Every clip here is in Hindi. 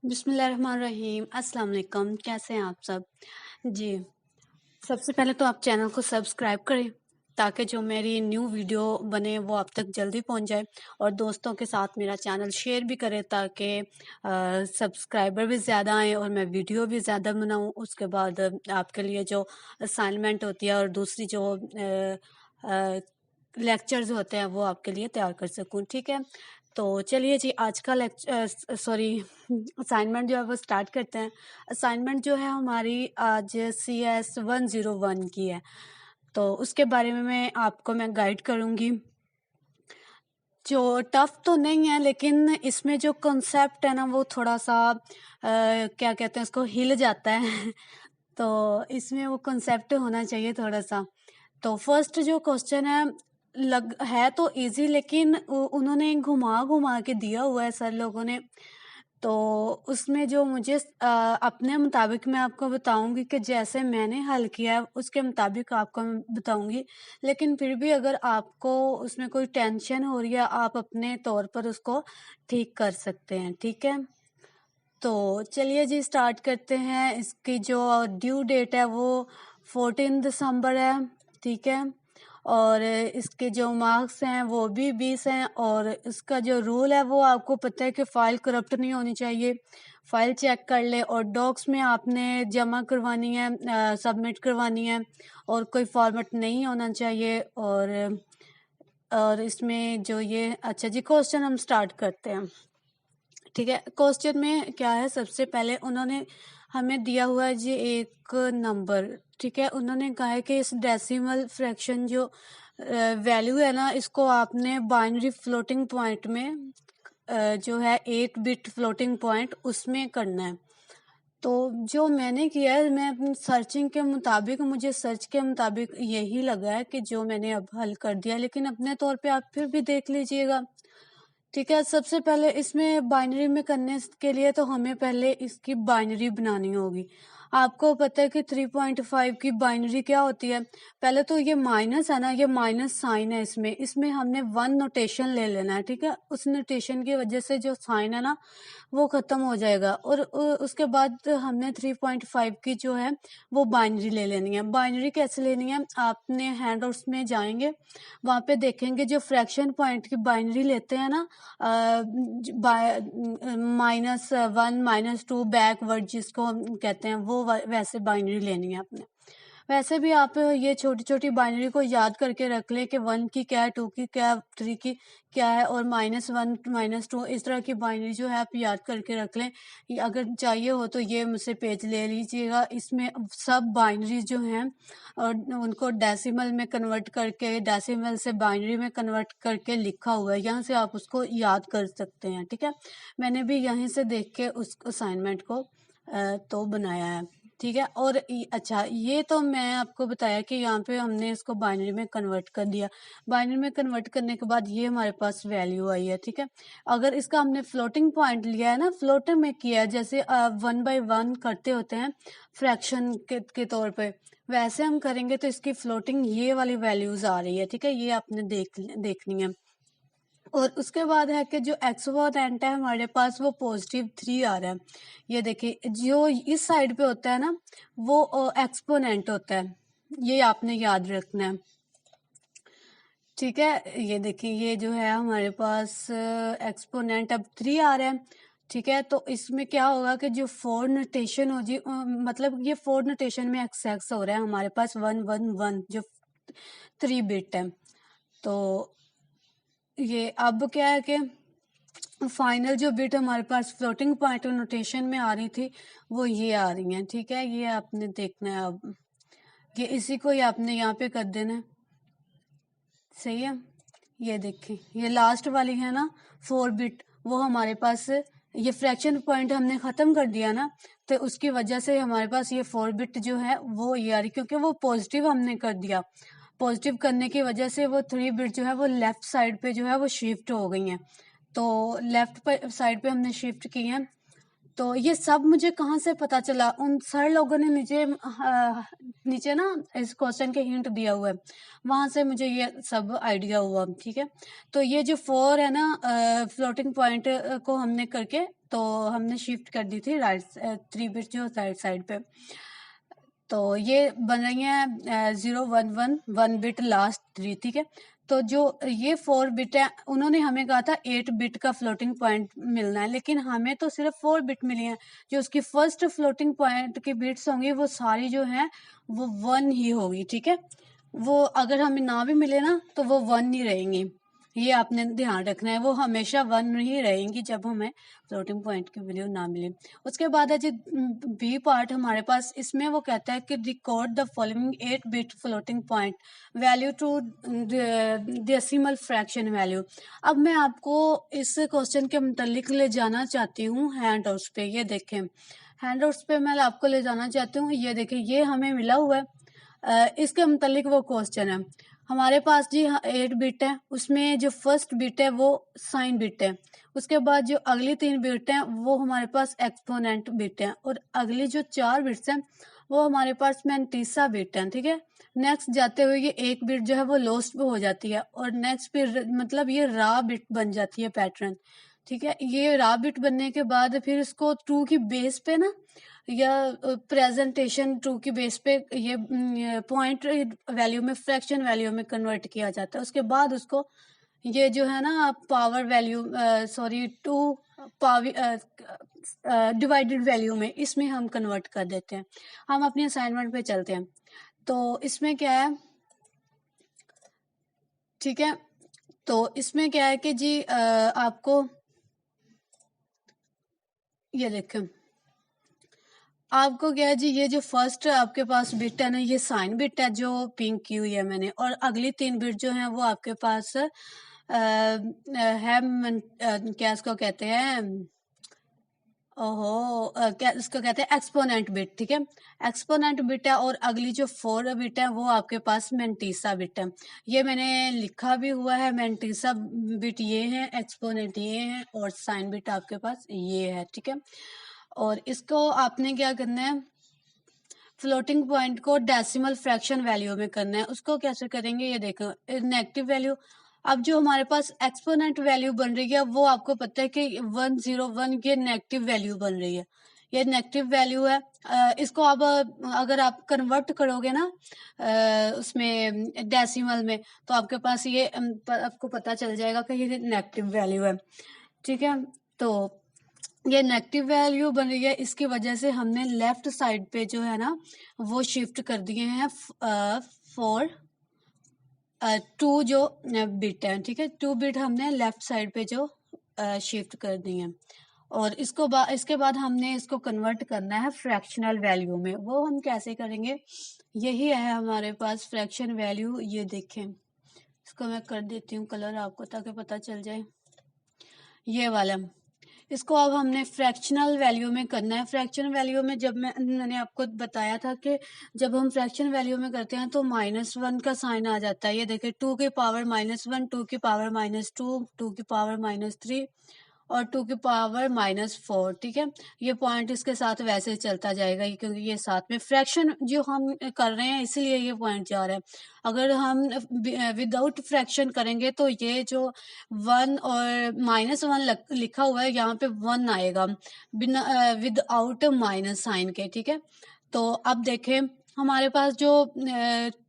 बिस्मिल्लाहिर्रहमानिर्रहीम। अस्सलाम वालेकुम। कैसे हैं आप सब? जी, सबसे पहले तो आप चैनल को सब्सक्राइब करें ताकि जो मेरी न्यू वीडियो बने वो आप तक जल्दी पहुंच जाए, और दोस्तों के साथ मेरा चैनल शेयर भी करें ताकि सब्सक्राइबर भी ज़्यादा आएँ और मैं वीडियो भी ज़्यादा बनाऊं। उसके बाद आपके लिए जो असाइनमेंट होती है और दूसरी जो लेक्चर्स होते हैं वो आपके लिए तैयार कर सकूं। ठीक है, तो चलिए जी, आज का सॉरी असाइनमेंट जो है वो स्टार्ट करते हैं। असाइनमेंट जो है हमारी आज CS 101 की है, तो उसके बारे में मैं गाइड करूँगी। जो टफ तो नहीं है, लेकिन इसमें जो कॉन्सेप्ट है ना वो थोड़ा सा क्या कहते हैं उसको, हिल जाता है तो इसमें वो कॉन्सेप्ट होना चाहिए थोड़ा सा। तो फर्स्ट जो क्वेश्चन है लग है तो इजी, लेकिन उन्होंने घुमा घुमा के दिया हुआ है सर लोगों ने। तो उसमें जो मुझे अपने मुताबिक मैं आपको बताऊंगी कि जैसे मैंने हल किया है उसके मुताबिक आपको मैं बताऊंगी। लेकिन फिर भी अगर आपको उसमें कोई टेंशन हो रही है, आप अपने तौर पर उसको ठीक कर सकते हैं। ठीक है, तो चलिए जी स्टार्ट करते हैं। इसकी जो ड्यू डेट है वो 14 दिसंबर है। ठीक है, और इसके जो मार्क्स हैं वो भी 20 हैं, और इसका जो रूल है वो आपको पता है कि फ़ाइल करप्ट नहीं होनी चाहिए। फ़ाइल चेक कर ले, और डॉक्स में आपने जमा करवानी है, सबमिट करवानी है, और कोई फॉर्मेट नहीं होना चाहिए। और इसमें जो ये, अच्छा जी क्वेश्चन हम स्टार्ट करते हैं। ठीक है, क्वेश्चन में क्या है, सबसे पहले उन्होंने हमें दिया हुआ है जी एक नंबर। ठीक है, उन्होंने कहा है कि इस डेसिमल फ्रैक्शन जो वैल्यू है ना, इसको आपने बाइनरी फ्लोटिंग पॉइंट में जो है 8 बिट फ्लोटिंग पॉइंट उसमें करना है। तो जो मैंने किया है, मैं अपनी सर्चिंग के मुताबिक, मुझे सर्च के मुताबिक यही लगा है कि जो मैंने अब हल कर दिया, लेकिन अपने तौर पे आप फिर भी देख लीजिएगा। ठीक है, सबसे पहले इसमें बाइनरी में करने के लिए तो हमें पहले इसकी बाइनरी बनानी होगी। आपको पता है कि 3.5 की बाइनरी क्या होती है? पहले तो ये माइनस है ना, ये माइनस साइन है, इसमें इसमें हमने 1 नोटेशन ले लेना है। ठीक है, उस नोटेशन की वजह से जो साइन है ना वो ख़त्म हो जाएगा, और उसके बाद हमने 3.5 की जो है वो बाइनरी ले लेनी है। बाइनरी कैसे लेनी है? आपने हैंडआउट्स में जाएंगे, वहाँ पे देखेंगे जो फ्रैक्शन पॉइंट की बाइनरी लेते हैं ना, -1 -2 बैकवर्ड जिसको हम कहते हैं, वो वैसे बाइनरी लेनी है आपने। वैसे भी आप ये छोटी छोटी बाइनरी को याद करके रख लें कि 1 की क्या है, 2 की क्या है, 3 की क्या है, और -1 -2 इस तरह की बाइनरी जो है आप याद करके रख लें। अगर चाहिए हो तो ये मुझसे पेज ले लीजिएगा। इसमें सब बाइनरी जो हैं और उनको डेसिमल में कन्वर्ट करके, डेसिमल से बाइनरी में कन्वर्ट करके लिखा हुआ है, यहाँ से आप उसको याद कर सकते हैं। ठीक है, मैंने भी यहीं से देख के उस असाइनमेंट को तो बनाया है। ठीक है, और अच्छा ये तो मैं आपको बताया कि यहाँ पे हमने इसको बाइनरी में कन्वर्ट कर दिया। बाइनरी में कन्वर्ट करने के बाद ये हमारे पास वैल्यू आई है। ठीक है, अगर इसका हमने फ्लोटिंग पॉइंट लिया है ना, फ्लोटर में किया है, जैसे 1 बाई 1 करते होते हैं फ्रैक्शन के तौर पे, वैसे हम करेंगे तो इसकी फ्लोटिंग ये वाली वैल्यूज आ रही है। ठीक है, ये आपने देखनी है। और उसके बाद है कि जो एक्सपोनेंट है हमारे पास वो +3 आ रहा है। ये देखिए, जो इस साइड पे होता है ना वो एक्सपोनेंट होता है, ये आपने याद रखना है। ठीक है, ये देखिए, ये जो है हमारे पास एक्सपोनेंट अब 3 आ रहा है। ठीक है, तो इसमें क्या होगा कि जो 4 नोटेशन हो जी, मतलब ये 4 नोटेशन में एक्स हो रहा है हमारे पास 1 1 1 जो 3 बिट है। तो ये अब क्या है कि फाइनल जो बिट हमारे पास फ्लोटिंग पॉइंट नोटेशन में आ रही थी वो ये आ रही हैं। ठीक है, ये आपने देखना है। अब ये इसी को ही आपने यहाँ पे कर देना है। सही है, ये देखें, ये लास्ट वाली है ना 4 बिट, वो हमारे पास ये फ्रैक्शन पॉइंट हमने ख़त्म कर दिया ना, तो उसकी वजह से हमारे पास ये 4 बिट जो है वो ये आ रही, क्योंकि वो पॉजिटिव हमने कर दिया। पॉजिटिव करने की वजह से वो 3 बिट जो है वो लेफ्ट साइड पे जो है वो शिफ्ट हो गई हैं। तो लेफ्ट साइड पे हमने शिफ्ट की हैं। तो ये सब मुझे कहाँ से पता चला, उन सर लोगों ने नीचे ना इस क्वेश्चन के हिंट दिया हुआ है, वहां से मुझे ये सब आइडिया हुआ। ठीक है, तो ये जो 4 है ना फ्लोटिंग पॉइंट को हमने करके तो हमने शिफ्ट कर दी थी राइट 3 बिट जो राइट साइड पे, तो ये बन रही है 0 1 1 1 बिट लास्ट 3। ठीक है, तो जो ये 4 बिट है, उन्होंने हमें कहा था 8 बिट का फ्लोटिंग पॉइंट मिलना है, लेकिन हमें तो सिर्फ 4 बिट मिली है। जो उसकी फर्स्ट फ्लोटिंग पॉइंट की बिट्स होंगी वो सारी जो है वो 1 ही होगी। ठीक है, वो अगर हमें ना भी मिले ना तो वो 1 ही रहेंगी, ये आपने ध्यान रखना है, वो हमेशा 1 ही रहेंगी जब हमें फ्लोटिंग पॉइंट की वैल्यू ना मिले। उसके बाद है जी बी पार्ट हमारे पास, इसमें वो कहता है कि record the following 8 bit floating point value to decimal fraction value. अब मैं आपको इस क्वेश्चन के मुतालिक ले जाना चाहती हूँ हैंड आउट्स पे। ये देखें, हैंड आउट्स पे मैं आपको ले जाना चाहती हूँ। ये देखें, ये हमें मिला हुआ है, इसके मुतालिक वो क्वेश्चन है हमारे पास जी। 8 बिट है, उसमें जो फर्स्ट बिट है वो साइन बिट है, उसके बाद जो अगली 3 बिट है वो हमारे पास एक्सपोनेंट बिट है, और अगली जो 4 बिट्स हैं वो हमारे पास मैंटीसा बिट है। ठीक है, नेक्स्ट जाते हुए ये 1 बिट जो है वो लोस्ट हो जाती है, और नेक्स्ट फिर मतलब ये रा बिट बन जाती है पैटर्न। ठीक है, ये रा बिट बनने के बाद फिर इसको ट्रू की बेस पे ना, या प्रेजेंटेशन ट्रू की बेस पे ये पॉइंट वैल्यू में, फ्रैक्शन वैल्यू में कन्वर्ट किया जाता है। उसके बाद उसको ये जो है ना power value to power divided value में, इसमें हम कन्वर्ट कर देते हैं। हम अपनी असाइनमेंट पे चलते हैं। तो इसमें क्या है, ठीक है, तो इसमें क्या है कि जी आपको ये देखें, आपको क्या है जी, ये जो फर्स्ट आपके पास बिट है ना, ये साइन बिट है जो पिंक की हुई है मैंने, और अगली 3 बिट जो है वो आपके पास क्या इसको कहते हैं, ओहो क्या इसको कहते हैं, एक्सपोनेंट बिट। ठीक है, एक्सपोनेंट बिट है, और अगली जो 4 बिट है वो आपके पास मैंटीसा बिट है। ये मैंने लिखा भी हुआ है, मैंटीसा बिट ये है, एक्सपोनेंट ये है, और साइन बिट आपके पास ये है। ठीक है, और इसको आपने क्या करना है, फ्लोटिंग पॉइंट को डेसिमल फ्रैक्शन वैल्यू में करना है। उसको कैसे करेंगे, ये देखो, नेगेटिव वैल्यू। अब जो हमारे पास एक्सपोनेंट वैल्यू बन रही है वो आपको पता है कि 101 ये नेगेटिव वैल्यू बन रही है, ये नेगेटिव वैल्यू है। इसको अब अगर आप कन्वर्ट करोगे ना उसमें डेसिमल में, तो आपके पास ये आपको पता चल जाएगा कि ये नेगेटिव वैल्यू है। ठीक है, तो ये नेगेटिव वैल्यू बन रही है, इसकी वजह से हमने लेफ्ट साइड पे जो है ना वो शिफ्ट कर दिए हैं 4 2 जो बिट है। ठीक है, 2 बिट हमने लेफ्ट साइड पे जो शिफ्ट कर दी है, और इसके बाद हमने इसको कन्वर्ट करना है फ्रैक्शनल वैल्यू में। वो हम कैसे करेंगे, यही है हमारे पास फ्रैक्शन वैल्यू। ये देखें, इसको मैं कर देती हूँ कलर आपको ताकि पता चल जाए, ये वाला। इसको अब हमने फ्रैक्शनल वैल्यू में करना है। फ्रैक्शन वैल्यू में जब मैंने आपको बताया था कि जब हम फ्रैक्शन वैल्यू में करते हैं तो -1 का साइन आ जाता है। ये देखिए, 2 की पावर -1, 2 की पावर -2, 2 की पावर -3 और 2 की पावर -4। ठीक है, ये पॉइंट इसके साथ वैसे चलता जाएगा, क्योंकि ये साथ में फ्रैक्शन जो हम कर रहे हैं इसलिए ये पॉइंट जा रहा है। अगर हम विदाउट फ्रैक्शन करेंगे तो ये जो 1 और -1 लिखा हुआ है यहाँ पे 1 आएगा बिना विदाउट माइनस साइन के। ठीक है, तो अब देखें हमारे पास जो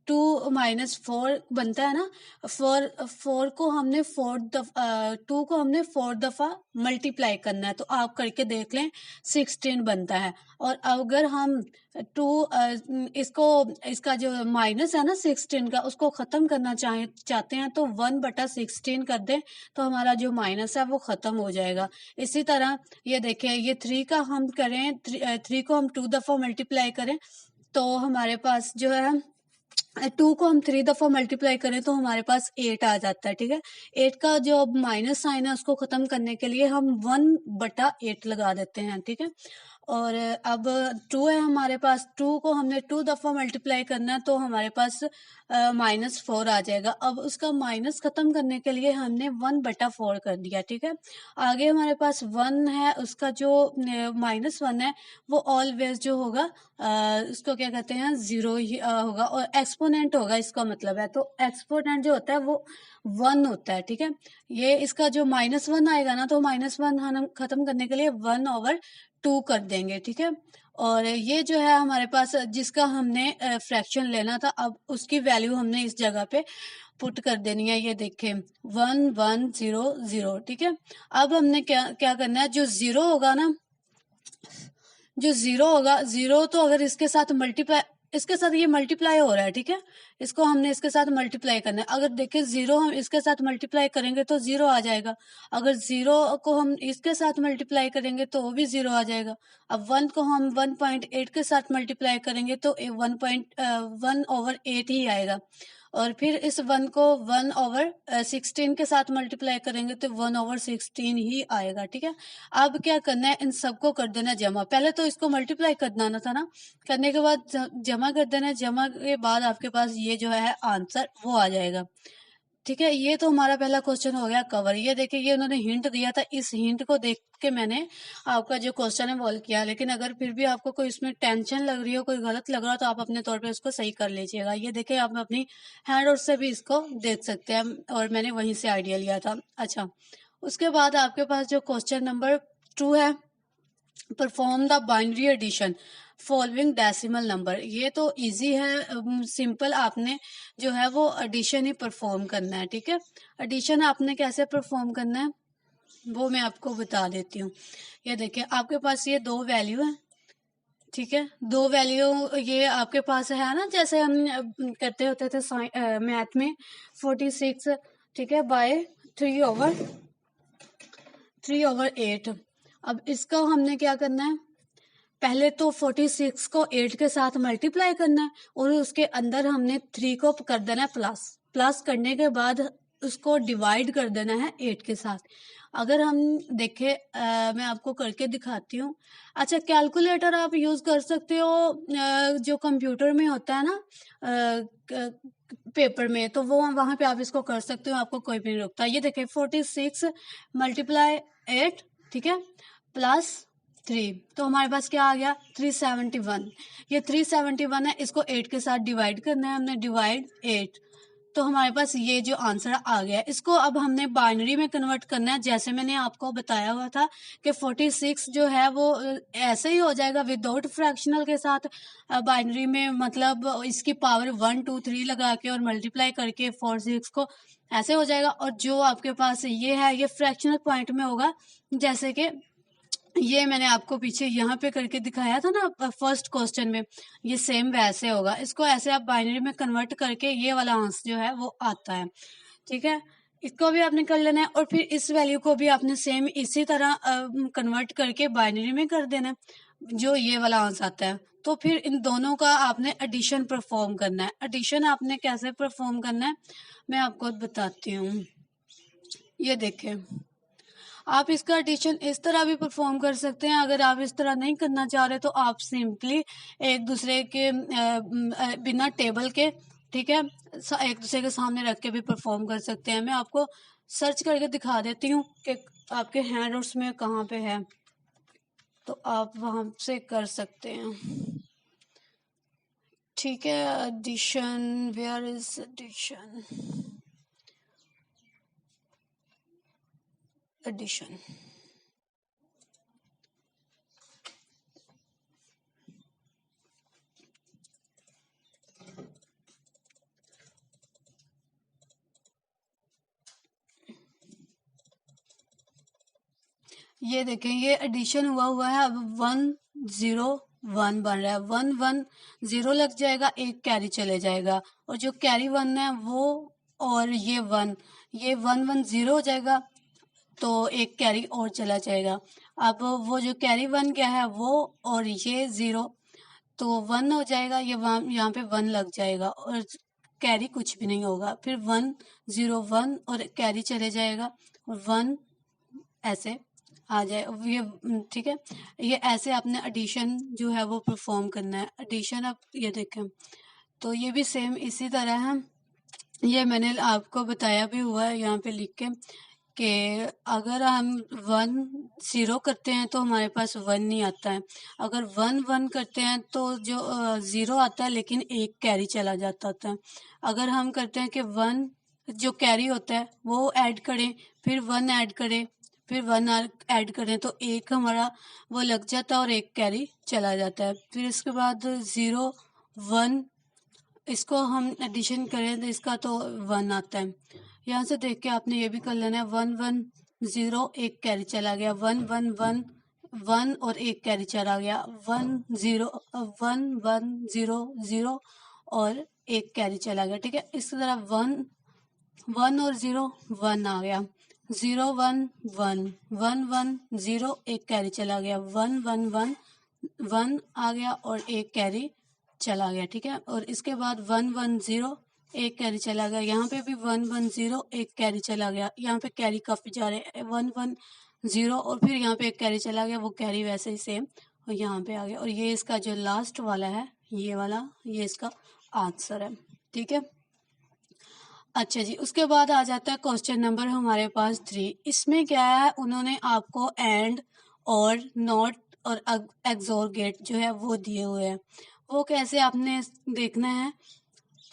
2 -4 बनता है ना, 4 को हमने 2 को हमने 4 दफा मल्टीप्लाई करना है, तो आप करके देख लें 16 बनता है। और अगर हम 2 इसका जो माइनस है ना 16 का, उसको खत्म करना चाहते हैं तो 1/16 कर दें, तो हमारा जो माइनस है वो खत्म हो जाएगा। इसी तरह ये देखें, ये 3 का हम करें, 3 को हम 2 दफा मल्टीप्लाई करें तो हमारे पास जो है टू को हम 3 दफा मल्टीप्लाई करें तो हमारे पास 8 आ जाता है, ठीक है। 8 का जो माइनस साइन है उसको खत्म करने के लिए हम 1/8 लगा देते हैं, ठीक है। और अब 2 है हमारे पास, 2 को हमने 2 दफा मल्टीप्लाई करना है तो हमारे पास -4 आ जाएगा। अब उसका माइनस खत्म करने के लिए हमने 1/4 कर दिया, ठीक है। आगे हमारे पास 1 है, उसका जो -1 है वो ऑलवेज जो होगा उसको क्या कहते हैं, जीरो ही होगा, और एक्सपोनेंट होगा इसका मतलब है। तो एक्सपोनेंट जो होता है वो 1 होता है, ठीक है। ये इसका जो -1 आएगा ना, तो -1 हम खत्म करने के लिए 1/2 कर देंगे, ठीक है। और ये जो है हमारे पास जिसका हमने फ्रैक्शन लेना था, अब उसकी वैल्यू हमने इस जगह पे पुट कर देनी है। ये देखें 1100, ठीक है। अब हमने क्या क्या करना है, जो जीरो होगा ना, जो जीरो होगा, जीरो तो अगर इसके साथ मल्टीप्लाई, इसके साथ ये मल्टीप्लाई हो रहा है, ठीक है। इसको हमने इसके साथ मल्टीप्लाई करना है। अगर देखें जीरो हम इसके साथ मल्टीप्लाई करेंगे तो जीरो आ जाएगा। अगर जीरो को हम इसके साथ मल्टीप्लाई करेंगे तो वो भी जीरो आ जाएगा। अब 1 को हम 1.8 के साथ मल्टीप्लाई करेंगे तो 1/8 ही आएगा। और फिर इस 1 को 1/16 के साथ मल्टीप्लाई करेंगे तो 1/16 ही आएगा, ठीक है। अब क्या करना है, इन सबको कर देना जमा। पहले तो इसको मल्टीप्लाई करना था ना, करने के बाद जमा कर देना। जमा के बाद आपके पास ये जो है आंसर वो आ जाएगा, ठीक है। ये तो हमारा पहला क्वेश्चन हो गया कवर। ये देखिए, ये उन्होंने हिंट दिया था, इस हिंट को देख के मैंने आपका जो क्वेश्चन है वो हल किया। लेकिन अगर फिर भी आपको कोई इसमें टेंशन लग रही हो, कोई गलत लग रहा हो, तो आप अपने तौर पे उसको सही कर लीजिएगा। ये देखिए, आप अपनी हैंड आउट से भी इसको देख सकते हैं, और मैंने वहीं से आइडिया लिया था। अच्छा, उसके बाद आपके पास जो क्वेश्चन नंबर 2 है, perform the binary addition following decimal number. ये तो इजी है, सिंपल। आपने जो है वो एडिशन ही परफॉर्म करना है, ठीक है। एडिशन आपने कैसे परफॉर्म करना है वो मैं आपको बता देती हूँ। ये देखिए, आपके पास ये दो वैल्यू है, ठीक है। दो वैल्यू ये आपके पास है ना, जैसे हम करते होते थे मैथ में 46, ठीक है, बाय 3/8। अब इसका हमने क्या करना है, पहले तो 46 को 8 के साथ मल्टीप्लाई करना है, और उसके अंदर हमने 3 को कर देना है प्लस। प्लस करने के बाद उसको डिवाइड कर देना है 8 के साथ। अगर हम देखें, मैं आपको करके दिखाती हूँ। अच्छा, कैलकुलेटर आप यूज़ कर सकते हो, जो कंप्यूटर में होता है ना, पेपर में, तो वो वहाँ पे आप इसको कर सकते हो, आपको कोई भी नहीं रोकता। ये देखें 46 × 8, ठीक है, प्लस 3, तो हमारे पास क्या आ गया 371। ये 371 है, इसको 8 के साथ डिवाइड करना है हमने, डिवाइड 8, तो हमारे पास ये जो आंसर आ गया। इसको अब हमने बाइनरी में कन्वर्ट करना है, जैसे मैंने आपको बताया हुआ था कि 46 जो है वो ऐसे ही हो जाएगा विदाउट फ्रैक्शनल के साथ। बाइनरी में मतलब इसकी पावर 1 2 3 लगा के और मल्टीप्लाई करके 46 को ऐसे हो जाएगा। और जो आपके पास ये है, ये फ्रैक्शनल पॉइंट में होगा, जैसे कि ये मैंने आपको पीछे यहाँ पे करके दिखाया था ना फर्स्ट क्वेश्चन में, ये सेम वैसे होगा। इसको ऐसे आप बाइनरी में कन्वर्ट करके ये वाला आंसर जो है वो आता है, ठीक है। इसको भी आपने कर लेना है, और फिर इस वैल्यू को भी आपने सेम इसी तरह कन्वर्ट करके बाइनरी में कर देना है, जो ये वाला आंसर आता है। तो फिर इन दोनों का आपने एडिशन परफॉर्म करना है। एडिशन आपने कैसे परफॉर्म करना है मैं आपको बताती हूँ। ये देखें, आप इसका एडिशन इस तरह भी परफॉर्म कर सकते हैं। अगर आप इस तरह नहीं करना चाह रहे तो आप सिंपली एक दूसरे के बिना टेबल के, ठीक है, एक दूसरे के सामने रख के भी परफॉर्म कर सकते हैं। मैं आपको सर्च करके दिखा देती हूँ कि आपके हैंड आउट्स में कहाँ पे है, तो आप वहाँ से कर सकते हैं, ठीक है। Addition, where is addition, addition, ये देखें, ये एडिशन हुआ है। अब 101 बन रहा है, 110 लग जाएगा, एक कैरी चले जाएगा, और जो कैरी 1 है वो, और ये 1, ये 110 हो जाएगा, तो एक कैरी और चला जाएगा। अब वो जो कैरी 1 क्या है वो, और ये 0, तो 1 हो जाएगा, ये वहाँ यहाँ पे 1 लग जाएगा और कैरी कुछ भी नहीं होगा। फिर 1 0 1 और कैरी चले जाएगा और 1 ऐसे आ जाए ये, ठीक है। ये ऐसे आपने एडिशन जो है वो परफॉर्म करना है। एडिशन आप ये देखें, तो ये भी सेम इसी तरह है। ये मैंने आपको बताया भी हुआ है यहाँ पे लिख के कि अगर हम 1 0 करते हैं तो हमारे पास 1 नहीं आता है। अगर 1 1 करते हैं तो जो 0 आता है लेकिन एक कैरी चला जाता होता है। अगर हम करते हैं कि 1 जो कैरी होता है वो ऐड करें, फिर 1 ऐड करें, फिर 1 ऐड करें, तो एक हमारा वो लग जाता है और एक कैरी चला जाता है। फिर इसके बाद 0 1 इसको हम एडिशन करें तो इसका तो 1 आता है। यहाँ से देख के आपने ये भी कर लेना है। 1 1 0 एक कैरी चला गया, 1 1 1 1 और एक कैरी चला गया, 1 0 1 1 0 0 और एक कैरी चला गया, ठीक है। इसी तरह 1 1 और 0 1 आ गया, 0 1 1 1 1 0 एक कैरी चला गया, 1 1 1 1 आ गया और एक कैरी चला गया, ठीक है। और इसके बाद 1 1 0 एक कैरी चला गया, यहाँ पे भी 1 1 0 एक कैरी चला गया। यहाँ पे कैरी काफी जा रहे हैं, 1 1 0 और फिर यहाँ पे एक कैरी चला गया, वो कैरी वैसे ही सेम और यहाँ पे आ गया। और ये इसका जो लास्ट वाला है, ये वाला, ये इसका आंसर है, ठीक है। अच्छा जी, उसके बाद आ जाता है क्वेश्चन नंबर हमारे पास 3। इसमें क्या है, उन्होंने आपको एंड और नॉट और एक्सोर गेट जो है वो दिए हुए हैं। वो कैसे आपने देखना है,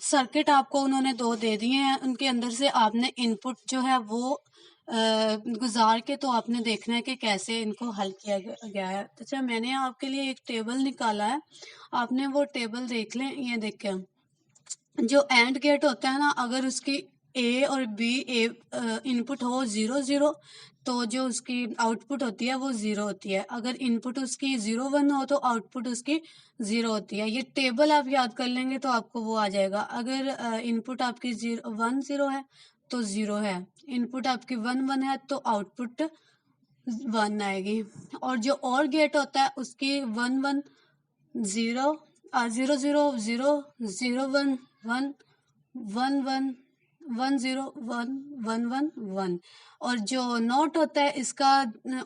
सर्किट आपको उन्होंने 2 दे दिए हैं, उनके अंदर से आपने इनपुट जो है वो गुजार के तो आपने देखना है कि कैसे इनको हल किया गया है। अच्छा, मैंने आपके लिए एक टेबल निकाला है, आपने वो टेबल देख लें। ये देखें, जो एंड गेट होता है ना, अगर उसकी ए और बी इनपुट हो 0 0 तो जो उसकी आउटपुट होती है वो 0 होती है। अगर इनपुट उसकी 0 1 हो तो आउटपुट उसकी 0 होती है। ये टेबल आप याद कर लेंगे तो आपको वो आ जाएगा। अगर इनपुट आपकी 1 0 है तो 0 है, इनपुट आपकी 1 1 है तो आउटपुट 1 आएगी। और जो और गेट होता है उसकी 1 1 0 0 0 0 0 1 1 1 1 1 0 1 1 1 1। और जो नोट होता है इसका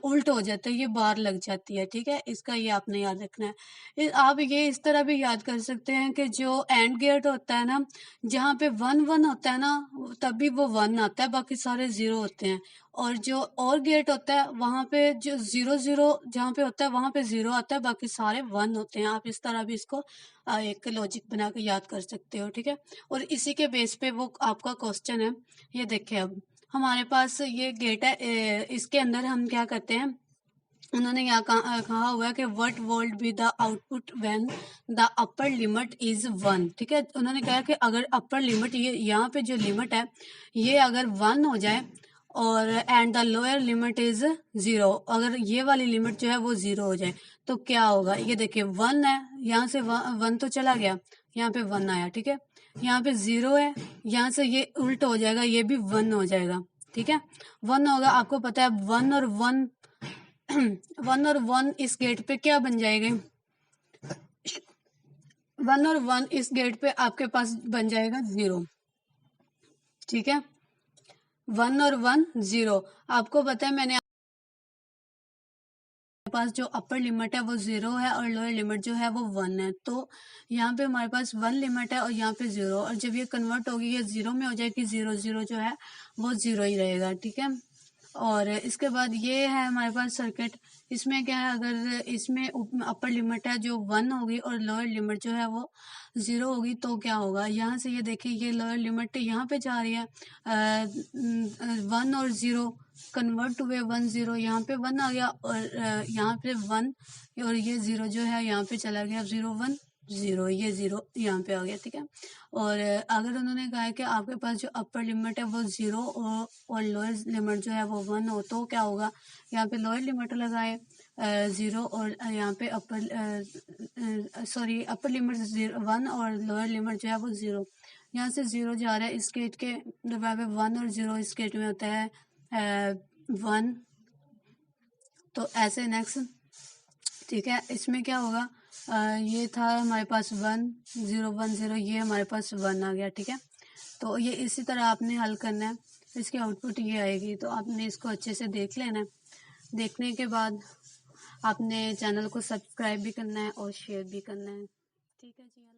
उल्ट हो जाता है, ये बार लग जाती है, ठीक है। इसका ये आपने याद रखना है। आप ये इस तरह भी याद कर सकते हैं कि जो एंड गेट होता है ना, जहाँ पे 1 1 होता है ना तभी वो 1 आता है, बाकी सारे 0 होते हैं। और जो और गेट होता है वहां पे जो 0 0 जहाँ पे होता है वहां पे 0 आता है, बाकी सारे 1 होते हैं। आप इस तरह भी इसको एक लॉजिक बना के याद कर सकते हो, ठीक है। और इसी के बेस पे वो आपका क्वेश्चन है। ये देखिए, अब हमारे पास ये गेट है, इसके अंदर हम क्या करते हैं, उन्होंने यहाँ कहा हुआ है कि what volt be the output when the upper limit is 1, ठीक है। उन्होंने कहा कि अगर अपर लिमिट, ये यहाँ पे जो लिमिट है ये अगर 1 हो जाए और and the lower limit is 0, अगर ये वाली लिमिट जो है वो 0 हो जाए तो क्या होगा। ये देखिए 1 है, यहाँ से 1 तो चला गया, यहाँ पे 1 आया, ठीक है। यहाँ पे 0 है, यहाँ से ये उल्ट हो जाएगा, ये भी 1 हो जाएगा, ठीक है। 1 होगा, आपको पता है 1 और 1 1 और 1 इस गेट पे क्या बन जाएगा, 1 और 1 इस गेट पे आपके पास बन जाएगा 0, ठीक है। 1 और 1 0, आपको पता है मैंने पास जो अपर लिमिट है वो 0 है और लोअर लिमिट जो है वो 1 है। तो यहाँ पे हमारे पास 1 लिमिट है और यहाँ पे 0, और जब ये कन्वर्ट होगी ये 0 में हो जाएगी, 0 0 जो है वो 0 ही रहेगा, ठीक है। और इसके बाद ये है हमारे पास सर्किट। इसमें क्या है, अगर इसमें अपर लिमिट है जो 1 होगी और लोअर लिमिट जो है वो 0 होगी तो क्या होगा। यहाँ से ये देखिए, ये लोअर लिमिट यहाँ पे जा रही है 1 और 0 कन्वर्ट हुए 1 0, यहाँ पे 1 आ गया और यहाँ पे 1 और ये 0 जो है यहाँ पे चला गया, 0 1 0, ये 0 यहाँ पे आ गया, ठीक है। और अगर उन्होंने कहा है कि आपके पास जो अपर लिमिट है वो 0 और लोअर लिमिट जो है वो 1 हो तो क्या होगा, यहाँ पे लोअर लिमिट लगाए 0 और यहाँ पे अपर लिमिट 1 और लोअर लिमिट जो है वो 0। यहाँ से 0 जा रहा है इस गेट के, जब यहाँ पे 1 और 0 इस गेट में होता है 1, तो ऐसे नेक्स्ट ठीक है, इसमें क्या होगा, ये था हमारे पास 1010, ये हमारे पास 1 आ गया। ठीक है, तो ये इसी तरह आपने हल करना है, इसकी आउटपुट ये आएगी। तो आपने इसको अच्छे से देख लेना है। देखने के बाद आपने चैनल को सब्सक्राइब भी करना है और शेयर भी करना है। ठीक है जी।